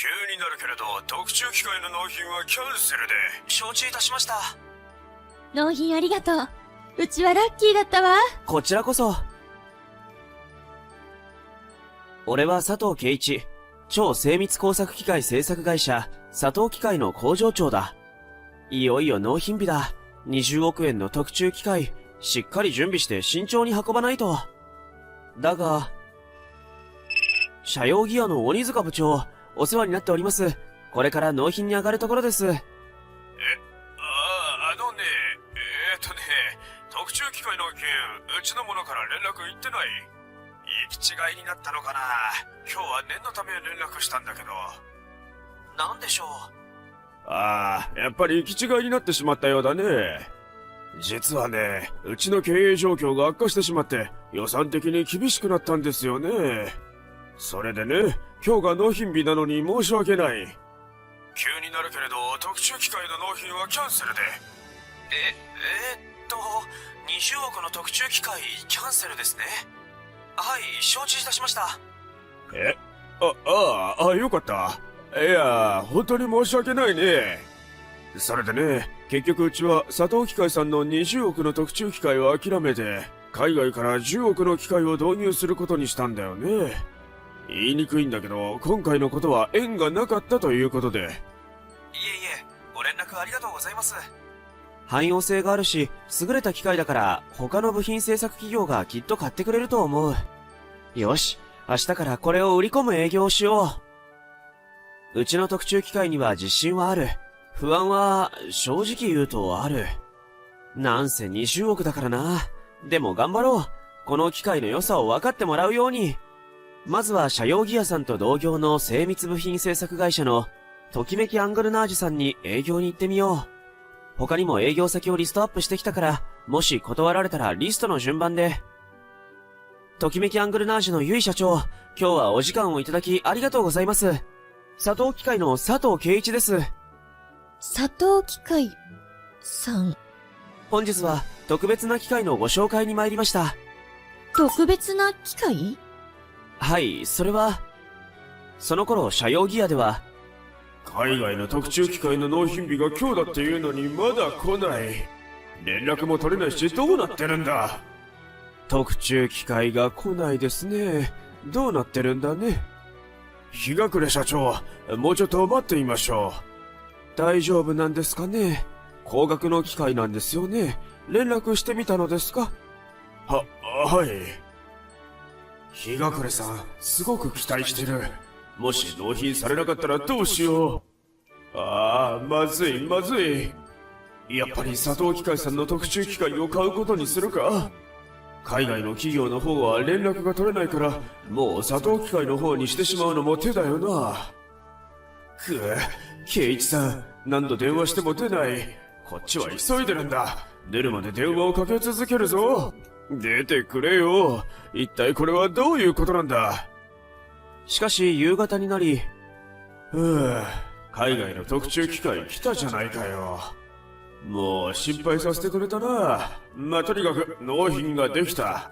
急になるけれど、特注機械の納品はキャンセルで。承知いたしました。納品ありがとう。うちはラッキーだったわ。こちらこそ。俺は佐藤圭一、超精密工作機械製作会社、佐藤機械の工場長だ。いよいよ納品日だ。20億円の特注機械、しっかり準備して慎重に運ばないと。だが、社用ギアの鬼塚部長、お世話になっております。これから納品に上がるところです。特注機械の件、うちの者から連絡行ってない。行き違いになったのかな。今日は念のため連絡したんだけど。なんでしょう。ああ、やっぱり行き違いになってしまったようだね。実はね、うちの経営状況が悪化してしまって予算的に厳しくなったんですよね。それでね、今日が納品日なのに申し訳ない。急になるけれど、特注機械の納品はキャンセルで。20億の特注機械キャンセルですね。はい、承知いたしました。よかった。いや、本当に申し訳ないね。それでね、結局うちは佐藤機械さんの20億の特注機械を諦めて、海外から10億の機械を導入することにしたんだよね。言いにくいんだけど、今回のことは縁がなかったということで。いえいえ、ご連絡ありがとうございます。汎用性があるし、優れた機械だから、他の部品製作企業がきっと買ってくれると思う。よし、明日からこれを売り込む営業をしよう。うちの特注機械には自信はある。不安は、正直言うとある。なんせ20億だからな。でも頑張ろう。この機械の良さを分かってもらうように。まずは社用ギアさんと同業の精密部品製作会社の、ときめきアングルナージュさんに営業に行ってみよう。他にも営業先をリストアップしてきたから、もし断られたらリストの順番で。ときめきアングルナージュのゆい社長、今日はお時間をいただきありがとうございます。佐藤機械の佐藤圭一です。佐藤機械さん。本日は特別な機械のご紹介に参りました。特別な機械？はい、それは、その頃社用ギアでは、海外の特注機械の納品日が今日だっていうのにまだ来ない。連絡も取れないしどうなってるんだ。特注機械が来ないですね。どうなってるんだね。日暮社長、もうちょっと待ってみましょう。大丈夫なんですかね。高額の機械なんですよね。連絡してみたのですか。はい。日暮さん、すごく期待してる。もし納品されなかったらどうしよう。まずい。やっぱり佐藤機械さんの特注機械を買うことにするか。海外の企業の方は連絡が取れないから、もう佐藤機械の方にしてしまうのも手だよな。圭一さん、何度電話しても出ない。こっちは急いでるんだ。出るまで電話をかけ続けるぞ。出てくれよ。一体これはどういうことなんだ。しかし夕方になり、海外の特注機械来たじゃないかよ。もう心配させてくれたな。とにかく納品ができた。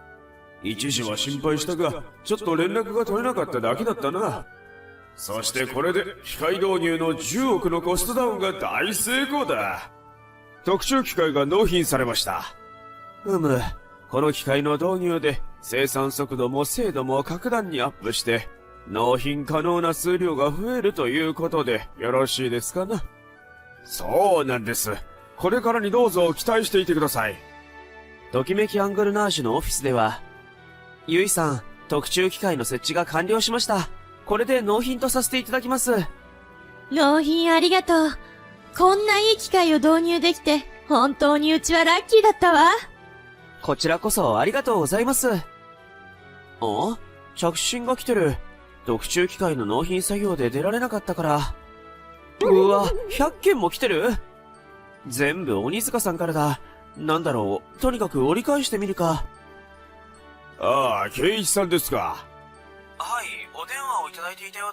一時は心配したが、ちょっと連絡が取れなかっただけだったな。そしてこれで機械導入の10億のコストダウンが大成功だ。特注機械が納品されました。この機械の導入で生産速度も精度も格段にアップして、納品可能な数量が増えるということでよろしいですかな。そうなんです。これからにどうぞ期待していてください。ときめきアングルナージュのオフィスでは、ゆいさん、特注機械の設置が完了しました。これで納品とさせていただきます。納品ありがとう。こんないい機械を導入できて、本当にうちはラッキーだったわ。こちらこそありがとうございます。着信が来てる。特注機械の納品作業で出られなかったから。うわ、100件も来てる？全部鬼塚さんからだ。なんだろう、とにかく折り返してみるか。圭一さんですか。はい、お電話をいただいていたよう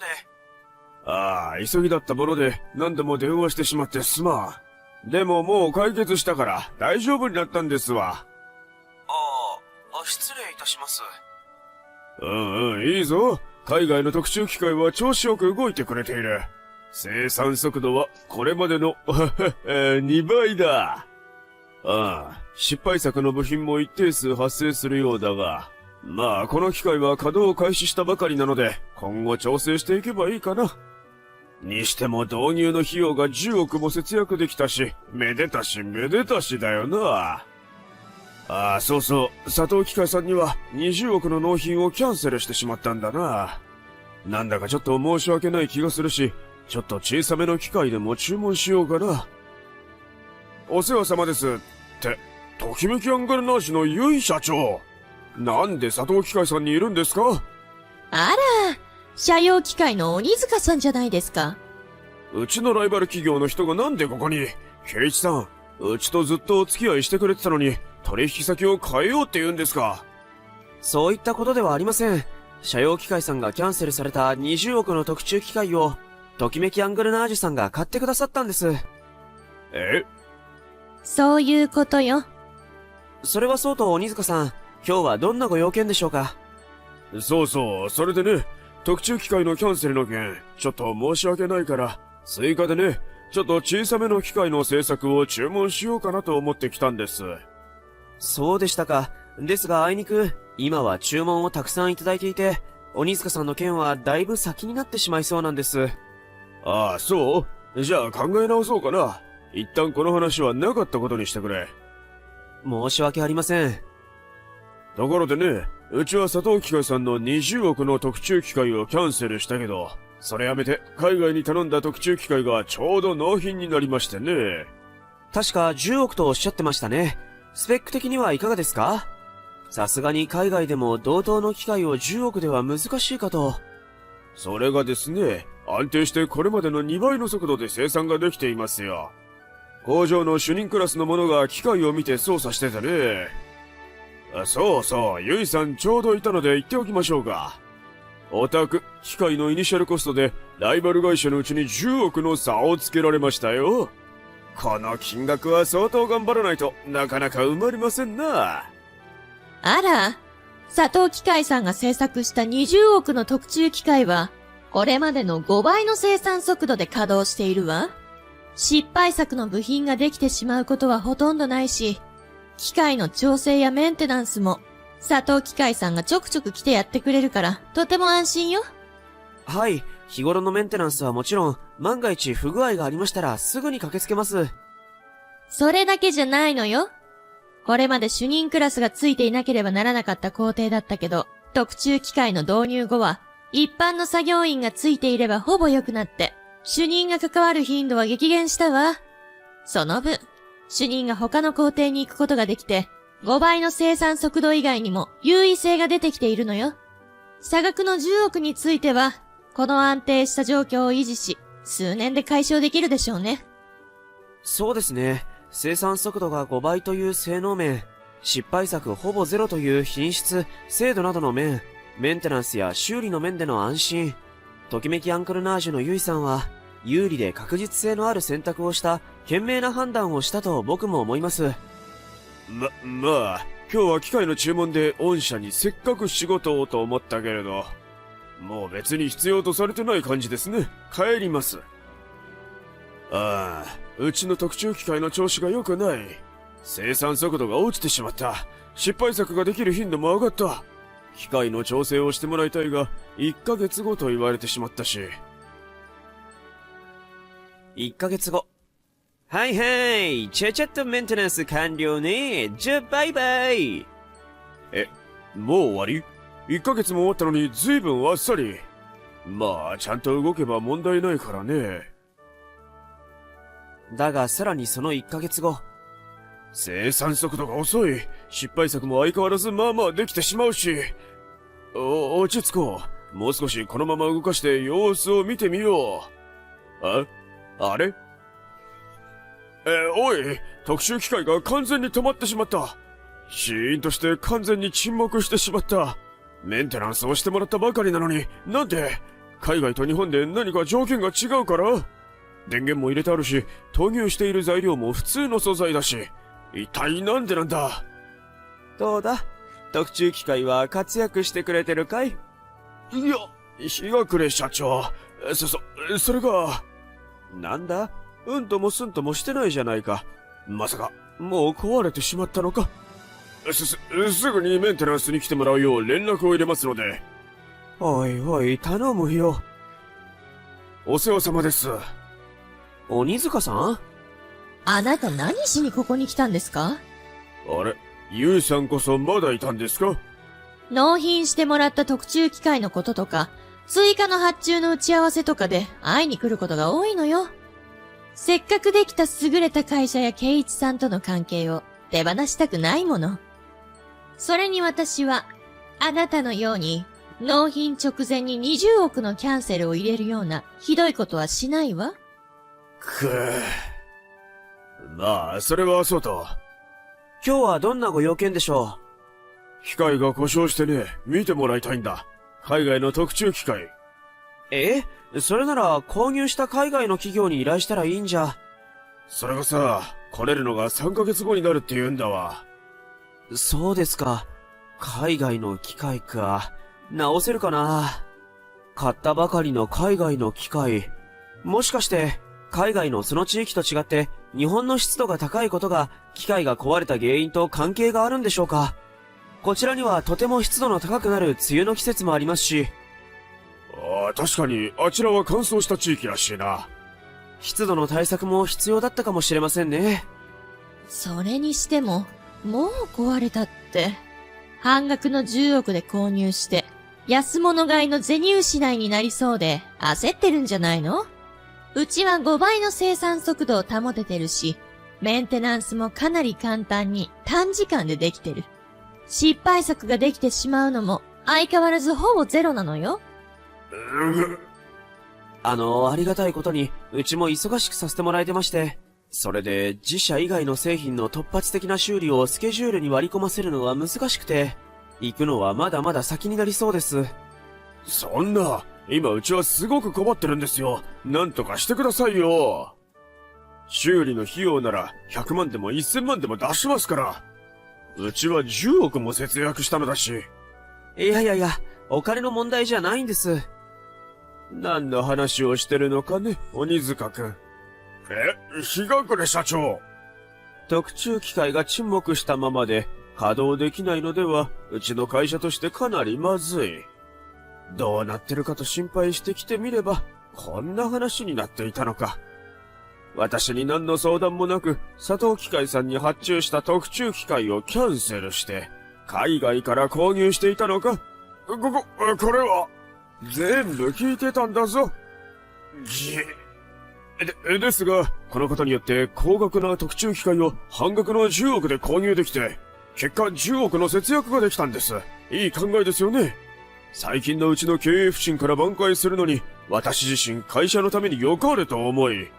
で。急ぎだったもので何度も電話してしまってすまん。でももう解決したから大丈夫になったんですわ。失礼いたします。いいぞ。海外の特注機械は調子よく動いてくれている。生産速度はこれまでの2倍だ。ああ、失敗作の部品も一定数発生するようだが、まあこの機械は稼働を開始したばかりなので、今後調整していけばいいかな。にしても導入の費用が10億も節約できたし、めでたしめでたしだよな。ああ、そうそう、佐藤機械さんには20億の納品をキャンセルしてしまったんだな。なんだかちょっと申し訳ない気がするし、ちょっと小さめの機械でも注文しようかな。お世話様です。って、ときめきアンガルナージのユイ社長。なんで佐藤機械さんにいるんですか？あら、車用機械の鬼塚さんじゃないですか。うちのライバル企業の人がなんでここに？ケイチさん、うちとずっとお付き合いしてくれてたのに、取引先を変えようって言うんですか？そういったことではありません。車用機械さんがキャンセルされた20億の特注機械を、ときめきアングルナージュさんが買ってくださったんです。え？そういうことよ。それはそうと鬼塚さん、今日はどんなご用件でしょうか？そうそう、それでね、特注機械のキャンセルの件、ちょっと申し訳ないから、追加でね、ちょっと小さめの機械の製作を注文しようかなと思ってきたんです。そうでしたか。ですがあいにく、今は注文をたくさんいただいていて、鬼塚さんの件はだいぶ先になってしまいそうなんです。ああ、そう？じゃあ考え直そうかな。一旦この話はなかったことにしてくれ。申し訳ありません。ところでね、うちは佐藤機械さんの20億の特注機械をキャンセルしたけど、それやめて海外に頼んだ特注機械がちょうど納品になりましてね。確か10億とおっしゃってましたね。スペック的にはいかがですか？さすがに海外でも同等の機械を10億では難しいかと。それがですね、安定してこれまでの2倍の速度で生産ができていますよ。工場の主任クラスの者が機械を見て操作しててね。そうそう、ゆいさんちょうどいたので言っておきましょうか。お宅、機械のイニシャルコストでライバル会社のうちに10億の差をつけられましたよ。この金額は相当頑張らないとなかなか埋まりませんな。あら、佐藤機械さんが製作した20億の特注機械は、これまでの5倍の生産速度で稼働しているわ。失敗作の部品ができてしまうことはほとんどないし、機械の調整やメンテナンスも、佐藤機械さんがちょくちょく来てやってくれるから、とても安心よ。はい、日頃のメンテナンスはもちろん、万が一不具合がありましたらすぐに駆けつけます。それだけじゃないのよ。これまで主任クラスがついていなければならなかった工程だったけど、特注機械の導入後は、一般の作業員がついていればほぼ良くなって、主任が関わる頻度は激減したわ。その分、主任が他の工程に行くことができて、5倍の生産速度以外にも優位性が出てきているのよ。差額の10億については、この安定した状況を維持し、数年で解消できるでしょうね。そうですね。生産速度が5倍という性能面、失敗作ほぼゼロという品質、精度などの面、メンテナンスや修理の面での安心。ときめきアンクルナージュのユイさんは、有利で確実性のある選択をした賢明な判断をしたと僕も思います。まあ、今日は機械の注文で御社にせっかく仕事をと思ったけれど、もう別に必要とされてない感じですね。帰ります。ああ、うちの特注機械の調子が良くない。生産速度が落ちてしまった。失敗作ができる頻度も上がった。機械の調整をしてもらいたいが、1ヶ月後と言われてしまったし。1ヶ月後。はいはい、ちゃちゃっとメンテナンス完了ね。じゃあバイバイ。もう終わり？ 1 ヶ月も終わったのに随分あっさり。まあ、ちゃんと動けば問題ないからね。だがさらにその1ヶ月後。生産速度が遅い。失敗作も相変わらずまあまあできてしまうし。落ち着こう。もう少しこのまま動かして様子を見てみよう。あれ？おい、特殊機械が完全に止まってしまった。シーンとして完全に沈黙してしまった。メンテナンスをしてもらったばかりなのに、なんで？海外と日本で何か条件が違うから？電源も入れてあるし、投入している材料も普通の素材だし、一体なんでなんだ？どうだ？特注機械は活躍してくれてるかい？いや、日が暮社長。それが。なんだ？うんともすんともしてないじゃないか。まさか、もう壊れてしまったのか？すぐにメンテナンスに来てもらうよう連絡を入れますので。おいおい、頼むよ。お世話様です。鬼塚さん？あなた何しにここに来たんですか？あれ、ゆいさんこそまだいたんですか？納品してもらった特注機械のこととか、追加の発注の打ち合わせとかで会いに来ることが多いのよ。せっかくできた優れた会社や圭一さんとの関係を手放したくないもの。それに私は、あなたのように、納品直前に20億のキャンセルを入れるようなひどいことはしないわ。まあ、それはそうと。今日はどんなご用件でしょ機械が故障してね、見てもらいたいんだ。海外の特注機械。それなら購入した海外の企業に依頼したらいいんじゃ。それがさ、来れるのが3ヶ月後になるって言うんだわ。そうですか。海外の機械か。直せるかな。買ったばかりの海外の機械。もしかして、海外のその地域と違って、日本の湿度が高いことが、機械が壊れた原因と関係があるんでしょうか。こちらにはとても湿度の高くなる梅雨の季節もありますし。ああ、確かに、あちらは乾燥した地域らしいな。湿度の対策も必要だったかもしれませんね。それにしても、もう壊れたって。半額の10億で購入して、安物買いの銭失いになりそうで、焦ってるんじゃないの？うちは5倍の生産速度を保ててるし、メンテナンスもかなり簡単に短時間でできてる。失敗作ができてしまうのも相変わらずほぼゼロなのよ。ありがたいことに、うちも忙しくさせてもらえてまして、それで自社以外の製品の突発的な修理をスケジュールに割り込ませるのは難しくて、行くのはまだまだ先になりそうです。そんな、今うちはすごく困ってるんですよ。なんとかしてくださいよ。修理の費用なら100万でも1000万でも出しますから。うちは10億も節約したのだし。いや、お金の問題じゃないんです。何の話をしてるのかね、鬼塚くん。日が暮社長。特注機械が沈黙したままで稼働できないのでは、うちの会社としてかなりまずい。どうなってるかと心配してきてみれば、こんな話になっていたのか。私に何の相談もなく、佐藤機械さんに発注した特注機械をキャンセルして、海外から購入していたのか？これは、全部聞いてたんだぞ。ですが、このことによって高額な特注機械を半額の10億で購入できて、結果10億の節約ができたんです。いい考えですよね。最近のうちの経営不振から挽回するのに、私自身会社のために良かれと思い。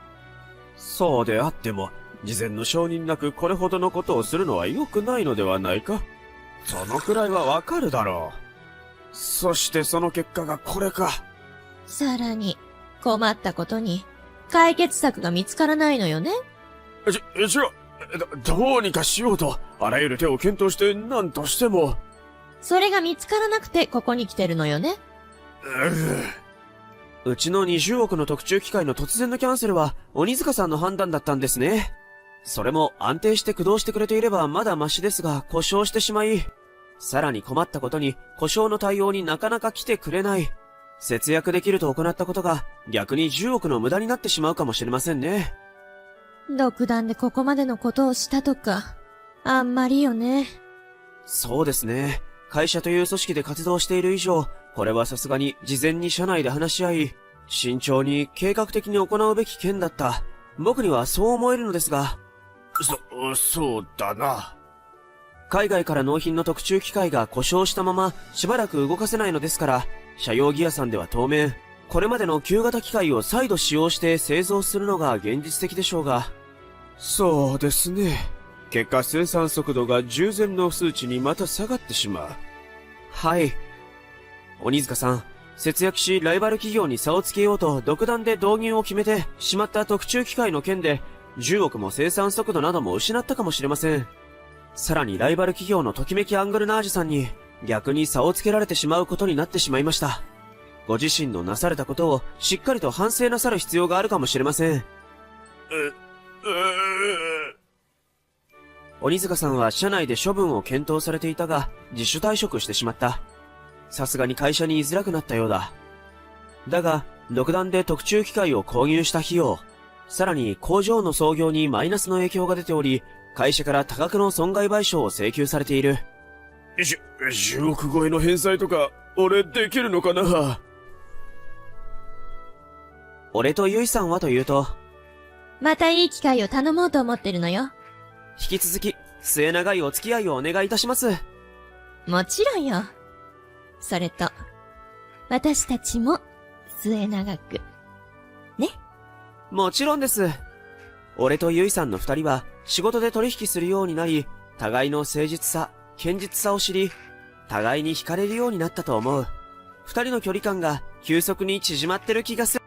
そうであっても、事前の承認なくこれほどのことをするのは良くないのではないか。そのくらいはわかるだろう。そしてその結果がこれか。さらに、困ったことに、解決策が見つからないのよね。違う。どうにかしようと、あらゆる手を検討して何としても。それが見つからなくてここに来てるのよね。うちの20億の特注機械の突然のキャンセルは、鬼塚さんの判断だったんですね。それも安定して駆動してくれていればまだマシですが、故障してしまい、さらに困ったことに故障の対応になかなか来てくれない。節約できると行ったことが逆に10億の無駄になってしまうかもしれませんね。独断でここまでのことをしたとか、あんまりよね。そうですね。会社という組織で活動している以上、これはさすがに事前に社内で話し合い、慎重に計画的に行うべき件だった。僕にはそう思えるのですが。そうだな。海外から納品の特注機械が故障したまましばらく動かせないのですから、社用ギアさんでは当面、これまでの旧型機械を再度使用して製造するのが現実的でしょうが。そうですね。結果生産速度が従前の数値にまた下がってしまう。はい。鬼塚さん、節約しライバル企業に差をつけようと独断で導入を決めてしまった特注機械の件で10億も生産速度なども失ったかもしれません。さらにライバル企業のときめきアングルナージュさんに逆に差をつけられてしまうことになってしまいました。ご自身のなされたことをしっかりと反省なさる必要があるかもしれません。鬼塚さんは社内で処分を検討されていたが、自主退職してしまった。さすがに会社に居づらくなったようだ。だが、独断で特注機械を購入した費用、さらに工場の操業にマイナスの影響が出ており、会社から多額の損害賠償を請求されている。10億超えの返済とか、俺できるのかな？俺とゆいさんはというと、またいい機会を頼もうと思ってるのよ。引き続き、末長いお付き合いをお願いいたします。もちろんよ。それと、私たちも、末永く。ね？もちろんです。俺とゆいさんの二人は、仕事で取引するようになり、互いの誠実さ、堅実さを知り、互いに惹かれるようになったと思う。二人の距離感が急速に縮まってる気がする。